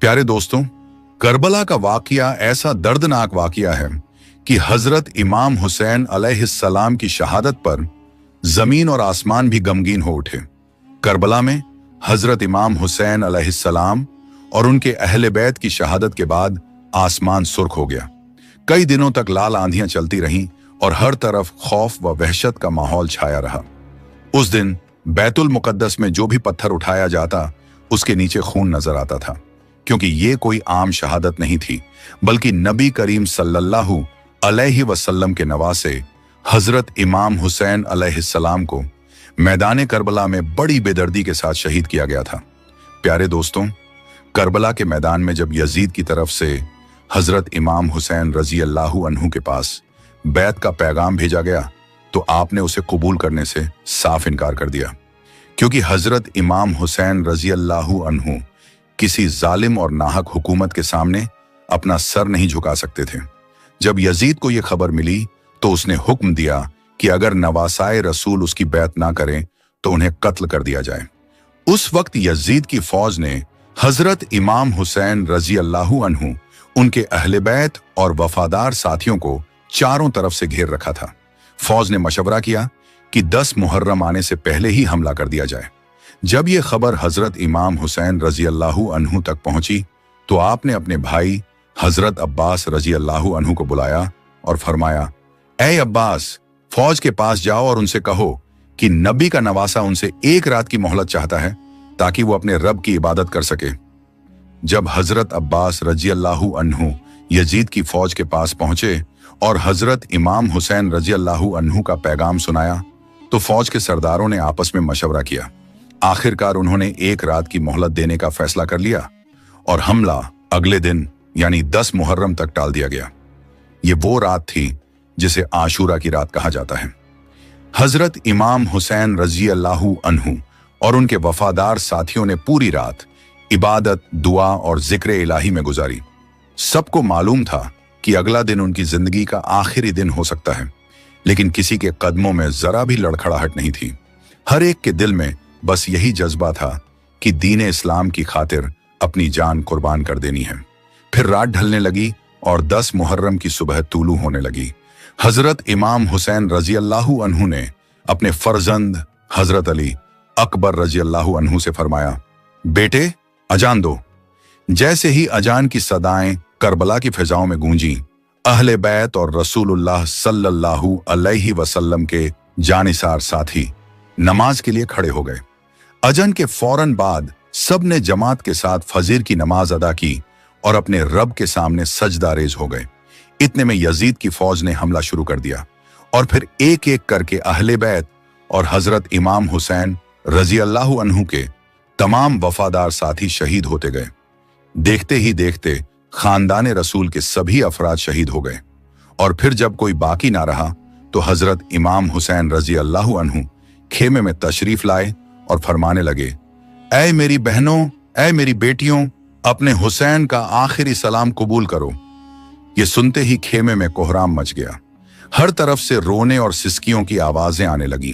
प्यारे दोस्तों, करबला का वाकया ऐसा दर्दनाक वाकया है कि हजरत इमाम हुसैन अलैहिस्सलाम की शहादत पर जमीन और आसमान भी गमगीन हो उठे। करबला में हजरत इमाम हुसैन अलैहिस्सलाम और उनके अहले बैत की शहादत के बाद आसमान सुर्ख हो गया। कई दिनों तक लाल आंधियां चलती रहीं और हर तरफ खौफ व वहशत का माहौल छाया रहा। उस दिन बैतुल मुकद्दस में जो भी पत्थर उठाया जाता उसके नीचे खून नजर आता था, क्योंकि ये कोई आम शहादत नहीं थी, बल्कि नबी करीम सल्लल्लाहु अलैहि वसल्लम के नवासे हजरत इमाम हुसैन अलैहिस्सलाम को मैदान करबला में बड़ी बेदर्दी के साथ शहीद किया गया था। प्यारे दोस्तों, करबला के मैदान में जब यजीद की तरफ से हजरत इमाम हुसैन रजी अल्लाहु अन्हु के पास बैत का पैगाम भेजा गया तो आपने उसे कबूल करने से साफ इनकार कर दिया, क्योंकि हजरत इमाम हुसैन रजी अल्लाहु अन्हु किसी जालिम और नाहक हुकूमत के सामने अपना सर नहीं झुका सकते थे। जब यजीद को यह खबर मिली तो उसने हुक्म दिया कि अगर नवासाए रसूल उसकी बैत ना करें तो उन्हें कत्ल कर दिया जाए। उस वक्त यजीद की फौज ने हजरत इमाम हुसैन रजी अल्लाहु अन्हु, उनके अहले बैत और वफादार साथियों को चारों तरफ से घेर रखा था। फौज ने मशवरा किया कि 10 मुहर्रम आने से पहले ही हमला कर दिया जाए। जब यह खबर हजरत इमाम हुसैन रजी अल्लाहु अन्हु तक पहुंची तो आपने अपने भाई हजरत अब्बास रजी अल्लाहु अन्हु को बुलाया और फरमाया, ऐ अब्बास, फौज के पास जाओ और उनसे कहो कि नबी का नवासा उनसे एक रात की मोहलत चाहता है ताकि वो अपने रब की इबादत कर सके। जब हजरत अब्बास रजी अल्लाहु अन्हु यजीद की फौज के पास पहुंचे और हजरत इमाम हुसैन रजी अल्लाहु अन्हु का पैगाम सुनाया तो फौज के सरदारों ने आपस में मशवरा किया। आखिरकार उन्होंने एक रात की मोहलत देने का फैसला कर लिया और हमला अगले दिन यानी 10 मुहर्रम तक टाल दिया गया। ये वो रात थी जिसे आशूरा की रात कहा जाता है। हजरत इमाम हुसैन रजी अल्लाहु अन्हु और उनके वफादार साथियों ने पूरी रात इबादत, दुआ और जिक्र इलाही में गुजारी। सबको मालूम था कि अगला दिन उनकी जिंदगी का आखिरी दिन हो सकता है, लेकिन किसी के कदमों में जरा भी लड़खड़ाहट नहीं थी। हर एक के दिल में बस यही जज्बा था कि दीन इस्लाम की खातिर अपनी जान कुर्बान कर देनी है। फिर रात ढलने लगी और 10 मुहर्रम की सुबह तूलू होने लगी। हजरत इमाम हुसैन रजी अल्लाहु अन्हु ने अपने फर्जंद हजरत अली अकबर रजी अल्लाहु अन्हु से फरमाया, बेटे अजान दो। जैसे ही अजान की सदाएं करबला की फिजाओं में गूंजी, अहले बैत और रसूलुल्लाह सल्लल्लाहु अलैहि वसल्लम के जानिसार साथी नमाज के लिए खड़े हो गए। अजन के फौरन बाद सब ने जमात के साथ फजीर की नमाज अदा की और अपने रब के सामने सजदारेज हो गए। इतने में यजीद की फौज ने हमला शुरू कर दिया और फिर एक एक करके अहले बैत और हजरत इमाम हुसैन रजी अल्लाहु अन्हु के तमाम वफादार साथी शहीद होते गए। देखते ही देखते खानदान रसूल के सभी अफराद शहीद हो गए और फिर जब कोई बाकी ना रहा तो हजरत इमाम हुसैन रजी अल्लाहु अन्हु खेमे में तशरीफ लाए और फरमाने लगे, ऐ मेरी बहनों, ऐ मेरी बेटियों, अपने हुसैन का आखिरी सलाम कबूल करो। ये सुनते ही खेमे में कोहराम मच गया। हर तरफ से रोने और सिसकियों की आवाजें आने लगी,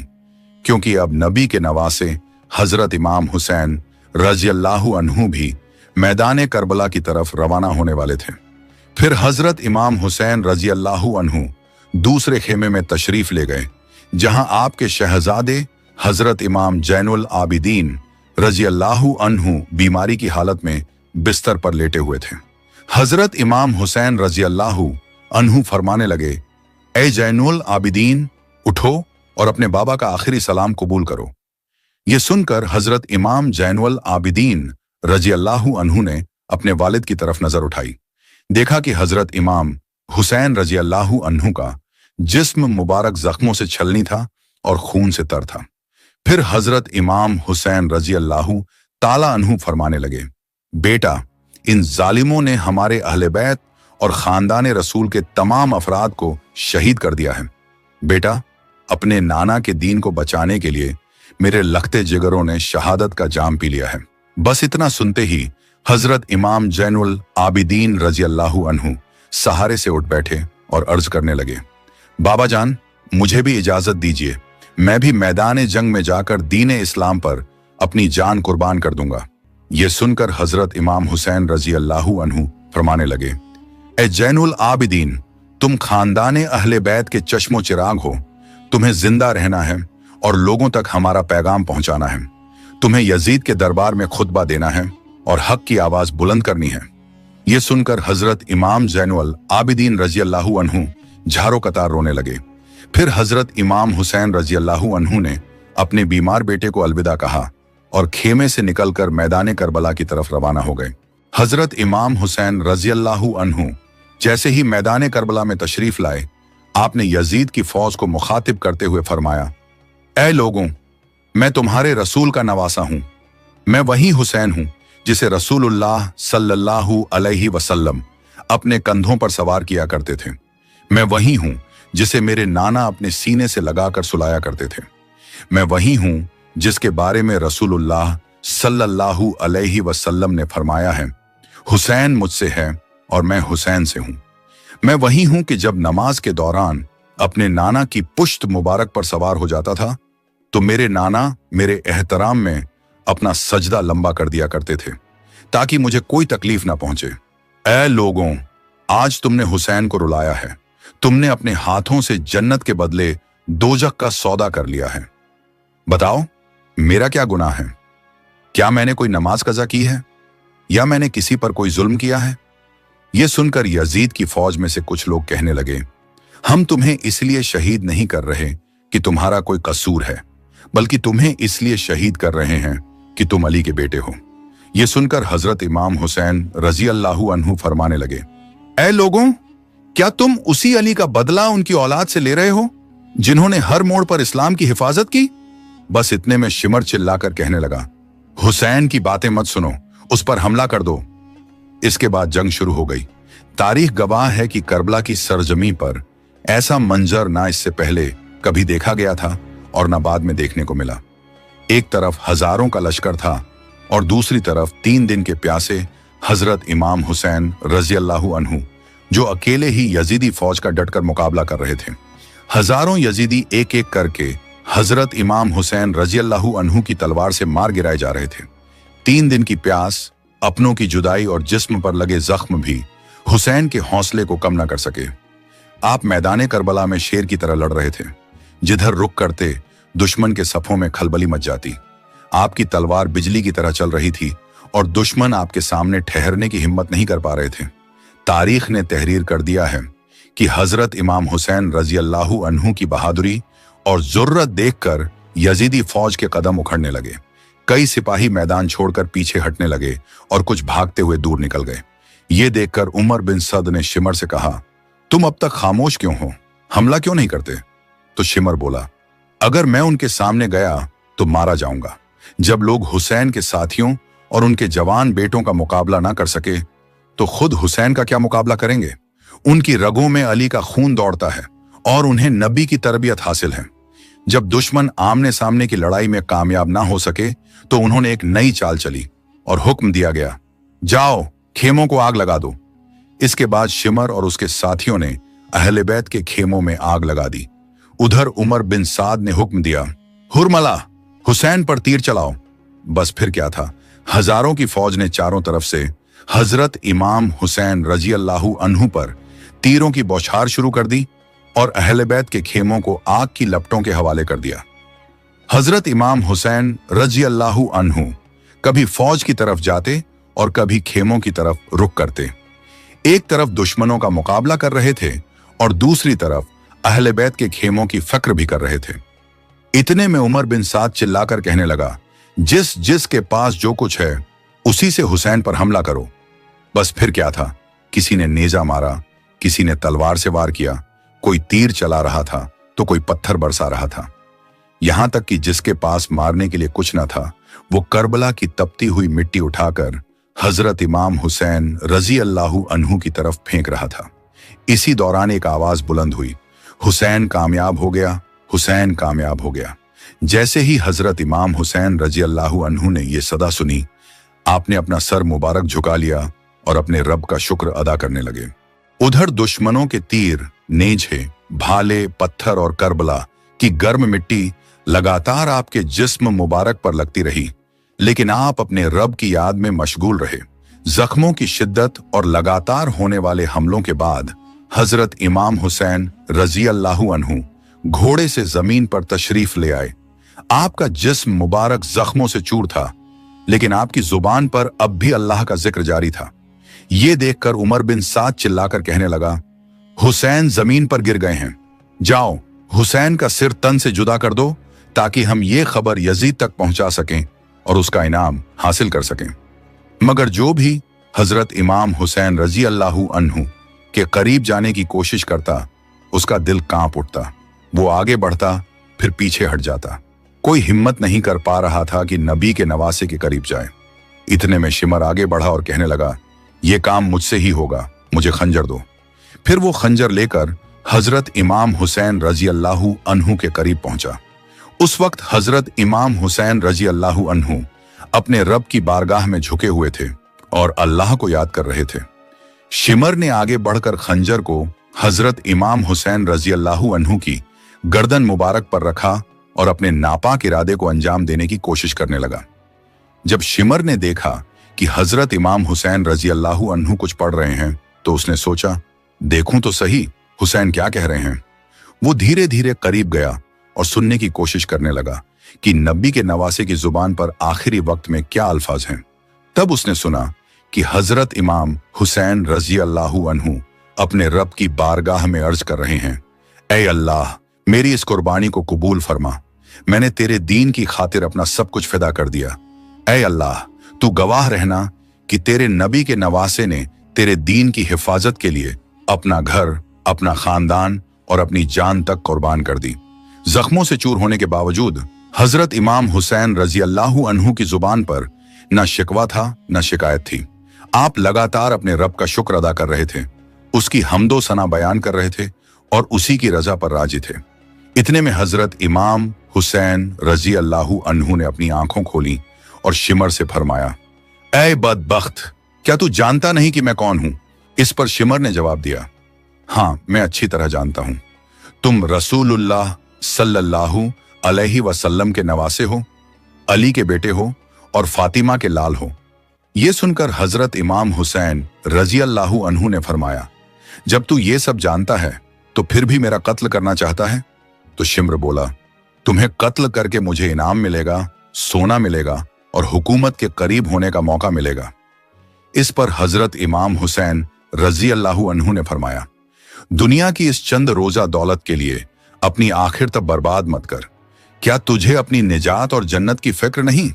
क्योंकि अब नबी के नवासे हजरत इमाम हुसैन रजी अल्लाहु अन्हु भी मैदान करबला की तरफ रवाना होने वाले थे। फिर हजरत इमाम हुसैन रजी अल्लाहु अन्हु दूसरे खेमे में तशरीफ ले गए, जहां आपके शहजादे हजरत इमाम जैनुल आबिदीन रजी अल्लाहु अन्हु बीमारी की हालत में बिस्तर पर लेटे हुए थे। हजरत इमाम हुसैन रजी अल्लाहु अन्हु फरमाने लगे, ए जैनुल आबिदीन, उठो और अपने बाबा का आखिरी सलाम कबूल करो। यह सुनकर हजरत इमाम जैनुल आबिदीन रजी अल्लाहु अन्हु ने अपने वालिद की तरफ नजर उठाई। देखा कि हजरत इमाम हुसैन रजी अल्लाहु अन्हु का जिस्म मुबारक जख्मों से छलनी था और खून से तर था। फिर हजरत इमाम हुसैन रजी अल्लाहु ताला अन्हु फरमाने लगे, बेटा, इन जालिमों ने हमारे अहले बैत और खानदान रसूल के तमाम अफराद को शहीद कर दिया है। बेटा, अपने नाना के दीन को बचाने के लिए मेरे लखते जिगरों ने शहादत का जाम पी लिया है। बस इतना सुनते ही हजरत इमाम जैनुल आबिदीन रजी अल्लाहु अन्हु सहारे से उठ बैठे और अर्ज करने लगे, बाबा जान, मुझे भी इजाजत दीजिए, मैं भी मैदान जंग में जाकर दीन इस्लाम पर अपनी जान कुर्बान कर दूंगा। ये सुनकर हजरत इमाम हुसैन रजी अल्लाहु अन्हु फरमाने लगे, ए जैनुल आबिदीन, तुम खानदाने अहले बैत के चश्मो चिराग हो। तुम्हें जिंदा रहना है और लोगों तक हमारा पैगाम पहुंचाना है। तुम्हें यजीद के दरबार में खुतबा देना है और हक की आवाज बुलंद करनी है। यह सुनकर हजरत इमाम जैनुल आबिदीन रजी अल्लाहु अन्हु झारो कतार रोने लगे। फिर हजरत इमाम हुसैन रजी अल्लाहु अन्हु ने अपने बीमार बेटे को अलविदा कहा और खेमे से निकलकर मैदान करबला की तरफ रवाना हो गए। हजरत इमाम हुसैन रजी अल्लाहु अन्हु जैसे ही मैदान करबला में तशरीफ लाए, आपने यजीद की फौज को मुखातिब करते हुए फरमाया, ऐ लोगों, मैं तुम्हारे रसूल का नवासा हूं। मैं वही हुसैन हूं जिसे रसूलुल्लाह सल्लल्लाहु अलैहि वसल्लम अपने कंधों पर सवार किया करते थे। मैं वही हूं जिसे मेरे नाना अपने सीने से लगाकर सुलाया करते थे। मैं वही हूं जिसके बारे में रसूलुल्लाह सल्लल्लाहु अलैहि वसल्लम ने फरमाया है, हुसैन मुझसे है और मैं हुसैन से हूं। मैं वही हूं कि जब नमाज के दौरान अपने नाना की पुश्त मुबारक पर सवार हो जाता था तो मेरे नाना मेरे एहतराम में अपना सजदा लंबा कर दिया करते थे ताकि मुझे कोई तकलीफ ना पहुंचे। ऐ लोगों, आज तुमने हुसैन को रुलाया है। तुमने अपने हाथों से जन्नत के बदले दोजख का सौदा कर लिया है। बताओ, मेरा क्या गुनाह है? क्या मैंने कोई नमाज कज़ा की है या मैंने किसी पर कोई जुल्म किया है? यह सुनकर यजीद की फौज में से कुछ लोग कहने लगे, हम तुम्हें इसलिए शहीद नहीं कर रहे कि तुम्हारा कोई कसूर है, बल्कि तुम्हें इसलिए शहीद कर रहे हैं कि तुम अली के बेटे हो। यह सुनकर हजरत इमाम हुसैन रजी अल्लाहु अन्हु फरमाने लगे, ऐ लोगों, क्या तुम उसी अली का बदला उनकी औलाद से ले रहे हो जिन्होंने हर मोड़ पर इस्लाम की हिफाजत की? बस इतने में शिमर चिल्लाकर कहने लगा, हुसैन की बातें मत सुनो, उस पर हमला कर दो। इसके बाद जंग शुरू हो गई। तारीख गवाह है कि करबला की सरजमी पर ऐसा मंजर ना इससे पहले कभी देखा गया था और ना बाद में देखने को मिला। एक तरफ हजारों का लश्कर था और दूसरी तरफ 3 दिन के प्यासे हजरत इमाम हुसैन रजी अल्लाहु अन्हु, जो अकेले ही यजीदी फौज का डटकर मुकाबला कर रहे थे। हजारों यजीदी एक एक करके हजरत इमाम हुसैन रजी अल्लाहु अन्हु की तलवार से मार गिराए जा रहे थे। 3 दिन की प्यास, अपनों की जुदाई और जिस्म पर लगे जख्म भी हुसैन के हौसले को कम न कर सके। आप मैदान करबला में शेर की तरह लड़ रहे थे। जिधर रुक करते दुश्मन के सफों में खलबली मच जाती। आपकी तलवार बिजली की तरह चल रही थी और दुश्मन आपके सामने ठहरने की हिम्मत नहीं कर पा रहे थे। तारीख ने तहरीर कर दिया है कि हजरत इमाम हुसैन रजी अल्लाहु अन्हु की बहादुरी और जुर्रत देखकर यजीदी फौज के कदम उखड़ने लगे। कई सिपाही मैदान छोड़कर पीछे हटने लगे और कुछ भागते हुए दूर निकल गए। ये देखकर उमर बिन सद ने शिमर से कहा, तुम अब तक खामोश क्यों हो? हमला क्यों नहीं करते? तो शिमर बोला, अगर मैं उनके सामने गया तो मारा जाऊंगा। जब लोग हुसैन के साथियों और उनके जवान बेटों का मुकाबला ना कर सके तो खुद हुसैन का क्या मुकाबला करेंगे? उनकी रगों में अली का खून दौड़ता है और उन्हें नबी की तरबियत हासिल है। जब दुश्मन आमने सामने की लड़ाई में कामयाब ना हो सके तो उन्होंने एक नई चाल चली और हुक्म दिया गया, जाओ खेमों को आग लगा दो। इसके बाद शिमर और उसके साथियों ने अहले बैत के खेमों में आग लगा दी। उधर उमर बिन साद ने हुक्म दिया, हुरमला, हुसैन पर तीर चलाओ। बस फिर क्या था, हजारों की फौज ने चारों तरफ से हजरत इमाम हुसैन रजी अल्लाहु अन्हु पर तीरों की बौछार शुरू कर दी और अहले बैत के खेमों को आग की लपटों के हवाले कर दिया। हजरत इमाम हुसैन रजी अल्लाहु अन्हु कभी फौज की तरफ जाते और कभी खेमों की तरफ रुख करते। एक तरफ दुश्मनों का मुकाबला कर रहे थे और दूसरी तरफ अहले बैत के खेमों की फक्र भी कर रहे थे। इतने में उमर बिन साद चिल्लाकर कहने लगा, जिस जिस के पास जो कुछ है उसी से हुसैन पर हमला करो। बस फिर क्या था, किसी ने नेजा मारा, किसी ने तलवार से वार किया, कोई तीर चला रहा था तो कोई पत्थर बरसा रहा था। यहां तक कि जिसके पास मारने के लिए कुछ न था वो करबला की तपती हुई मिट्टी उठाकर हजरत इमाम हुसैन रजी अल्लाहु अन्हु की तरफ फेंक रहा था। इसी दौरान एक आवाज बुलंद हुई, हुसैन कामयाब हो गया, हुसैन कामयाब हो गया। जैसे ही हजरत इमाम हुसैन रजी अल्लाहु अन्हु ने यह सदा सुनी, आपने अपना सर मुबारक झुका लिया और अपने रब का शुक्र अदा करने लगे। उधर दुश्मनों के तीर, नेज़े, भाले, पत्थर और करबला की गर्म मिट्टी लगातार आपके जिस्म मुबारक पर लगती रही, लेकिन आप अपने रब की याद में मशगूल रहे। जख्मों की शिद्दत और लगातार होने वाले हमलों के बाद हजरत इमाम हुसैन रजी अल्लाहु अन्हु घोड़े से जमीन पर तशरीफ ले आए। आपका जिस्म मुबारक जख्मों से चूर था, लेकिन आपकी जुबान पर अब भी अल्लाह का जिक्र जारी था। ये देखकर उमर बिन साद चिल्लाकर कहने लगा, हुसैन जमीन पर गिर गए हैं, जाओ हुसैन का सिर तन से जुदा कर दो ताकि हम ये खबर यजीद तक पहुंचा सकें और उसका इनाम हासिल कर सकें। मगर जो भी हजरत इमाम हुसैन रजी अल्लाहु अन्हु के करीब जाने की कोशिश करता, उसका दिल कांप उठता। वो आगे बढ़ता फिर पीछे हट जाता। कोई हिम्मत नहीं कर पा रहा था कि नबी के नवासे के करीब जाए। इतने में शिमर आगे बढ़ा और कहने लगा, यह काम मुझसे ही होगा, मुझे खंजर दो। फिर वो खंजर लेकर हजरत इमाम हुसैन रजी अल्लाहु अन्हु के करीब पहुंचा। उस वक्त हजरत इमाम हुसैन रजी अल्लाहु अन्हु अपने रब की बारगाह में झुके हुए थे और अल्लाह को याद कर रहे थे। शिमर ने आगे बढ़कर खंजर को हजरत इमाम हुसैन रजी अल्लाहु अन्हु की गर्दन मुबारक पर रखा और अपने नापाक इरादे को अंजाम देने की कोशिश करने लगा। जब शिमर ने देखा कि हजरत इमाम हुसैन रजी अल्लाहु अन्हु कुछ पढ़ रहे हैं, तो उसने सोचा, देखूं तो सही हुसैन क्या कह रहे हैं। वो धीरे धीरे करीब गया और सुनने की कोशिश करने लगा कि नबी के नवासे की जुबान पर आखिरी वक्त में क्या अल्फाज हैं। तब उसने सुना कि हजरत इमाम हुसैन रजी अल्लाहु अन्हु अपने रब की बारगाह में अर्ज कर रहे हैं, ऐ अल्लाह, मेरी इस कुर्बानी को कबूल फरमा। मैंने तेरे दीन की खातिर अपना सब कुछ फिदा कर दिया। ऐ अल्लाह, तू गवाह रहना कि तेरे नबी के नवासे ने तेरे दीन की हिफाजत के लिए अपना घर, अपना खानदान और अपनी जान तक कुर्बान कर दी। जख्मों से चूर होने के बावजूद हजरत इमाम हुसैन रजी अल्लाहु अन्हु की जुबान पर न शिकवा था न शिकायत थी। आप लगातार अपने रब का शुक्र अदा कर रहे थे, उसकी हमदो सना बयान कर रहे थे और उसी की रजा पर राजी थे। इतने में हजरत इमाम हुसैन रजी अल्लाहु अन्हु ने अपनी आंखों खोली और शिमर से फरमाया, ऐ बदबख्त, क्या तू जानता नहीं कि मैं कौन हूं? इस पर शिमर ने जवाब दिया, हाँ, मैं अच्छी तरह जानता हूं। तुम रसूलुल्लाह सल्लल्लाहु अलैहि वसल्लम के नवासे हो, अली के बेटे हो और फातिमा के लाल हो। यह सुनकर हजरत इमाम हुसैन रजी अल्लाहु अन्हु ने फरमाया, जब तू ये सब जानता है तो फिर भी मेरा कत्ल करना चाहता है? तो शिमर बोला, तुम्हें कत्ल करके मुझे इनाम मिलेगा, सोना मिलेगा और हुकूमत के करीब होने का मौका मिलेगा। इस पर हजरत इमाम हुसैन रजी अल्लाहु अन्हु ने फरमाया, दुनिया की इस चंद रोजा दौलत के लिए अपनी आखिर तक बर्बाद मत कर। क्या तुझे अपनी निजात और जन्नत की फिक्र नहीं?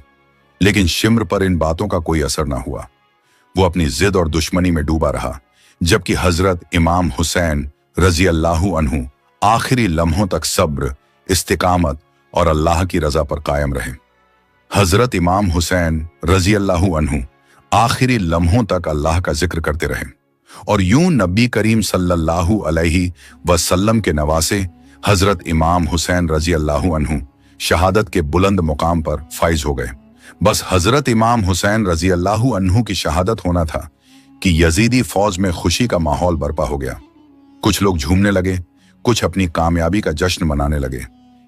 लेकिन शिमर पर इन बातों का कोई असर ना हुआ। वो अपनी जिद और दुश्मनी में डूबा रहा, जबकि हजरत इमाम हुसैन रजी अल्लाहु अन्हु आखिरी लम्हों तक सब्र, इस्तिकामत और अल्लाह की रजा पर कायम रहे। हजरत इमाम हुसैन रजी अल्लाहु अन्हु आखिरी लम्हों तक अल्लाह का जिक्र करते रहे और यूं नबी करीम सल्लल्लाहु अलैहि वसल्लम के नवासे हजरत इमाम हुसैन रजी अल्लाहु अन्हु शहादत के बुलंद मुकाम पर फाइज हो गए। बस हजरत इमाम हुसैन रजी अल्लाहु अन्हु की शहादत होना था कि यजीदी फौज में खुशी का माहौल बर्पा हो गया। कुछ लोग झूमने लगे, कुछ अपनी कामयाबी का जश्न मनाने लगे।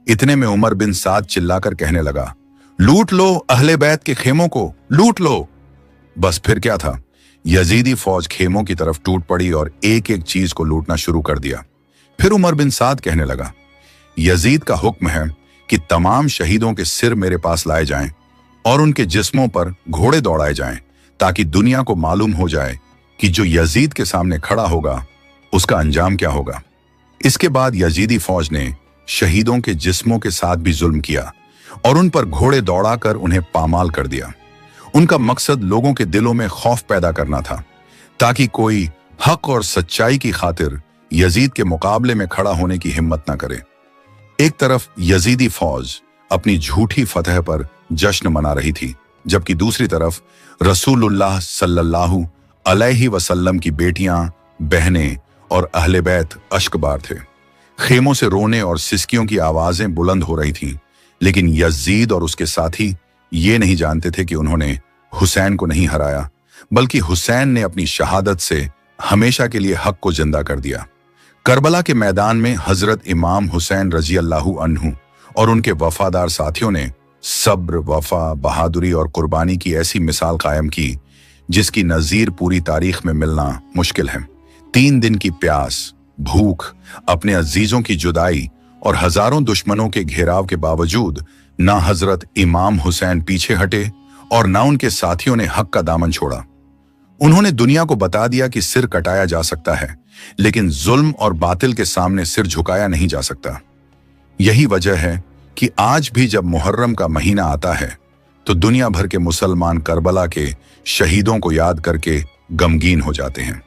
इतने में उमर बिन साद चिल्लाकर कहने लगा, लूट लो अहले बैत के खेमों को, लूट लो। बस फिर क्या था, यजीदी फौज खेमों की तरफ टूट पड़ी और एक एक चीज को लूटना शुरू कर दिया। फिर उमर बिन साद कहने लगा, यजीद का हुक्म है कि तमाम शहीदों के सिर मेरे पास लाए जाएं और उनके जिस्मों पर घोड़े दौड़ाए जाएं, ताकि दुनिया को मालूम हो जाए कि जो यजीद के सामने खड़ा होगा उसका अंजाम क्या होगा। इसके बाद यजीदी फौज ने शहीदों के जिस्मों के साथ भी जुल्म किया और उन पर घोड़े दौड़ाकर उन्हें पामाल कर दिया। उनका मकसद लोगों के दिलों में खौफ पैदा करना था, ताकि कोई हक और सच्चाई की खातिर यजीद के मुकाबले में खड़ा होने की हिम्मत न करे। एक तरफ यजीदी फौज अपनी झूठी फतह पर जश्न मना रही थी, जबकि दूसरी तरफ रसूलुल्लाह सल्लल्लाहु अलैहि वसल्लम की बेटियां, बहनें और अहले बैत अश्कबार थे। खेमों से रोने और सिसकियों की आवाजें बुलंद हो रही थीं, लेकिन यजीद और उसके साथी ये नहीं जानते थे कि उन्होंने हुसैन को नहीं हराया, बल्कि हुसैन ने अपनी शहादत से हमेशा के लिए हक को जिंदा कर दिया। करबला के मैदान में हजरत इमाम हुसैन रजी अल्लाहु अन्हु और उनके वफादार साथियों ने सब्र, वफा, बहादुरी और कुर्बानी की ऐसी मिसाल कायम की जिसकी नज़ीर पूरी तारीख में मिलना मुश्किल है। 3 दिन की प्यास, भूख, अपने अजीजों की जुदाई और हजारों दुश्मनों के घेराव के बावजूद ना हजरत इमाम हुसैन पीछे हटे और ना उनके साथियों ने हक का दामन छोड़ा। उन्होंने दुनिया को बता दिया कि सिर कटाया जा सकता है, लेकिन जुल्म और बातिल के सामने सिर झुकाया नहीं जा सकता। यही वजह है कि आज भी जब मुहर्रम का महीना आता है तो दुनिया भर के मुसलमान करबला के शहीदों को याद करके गमगीन हो जाते हैं।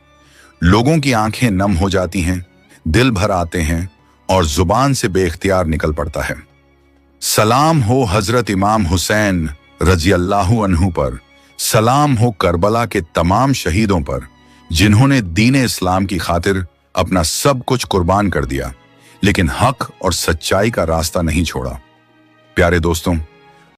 लोगों की आंखें नम हो जाती हैं, दिल भर आते हैं और जुबान से बेख्तियार निकल पड़ता है, सलाम हो हजरत इमाम हुसैन रजी अल्लाहु अन्हु पर, सलाम हो करबला के तमाम शहीदों पर जिन्होंने दीन इस्लाम की खातिर अपना सब कुछ कुर्बान कर दिया, लेकिन हक और सच्चाई का रास्ता नहीं छोड़ा। प्यारे दोस्तों,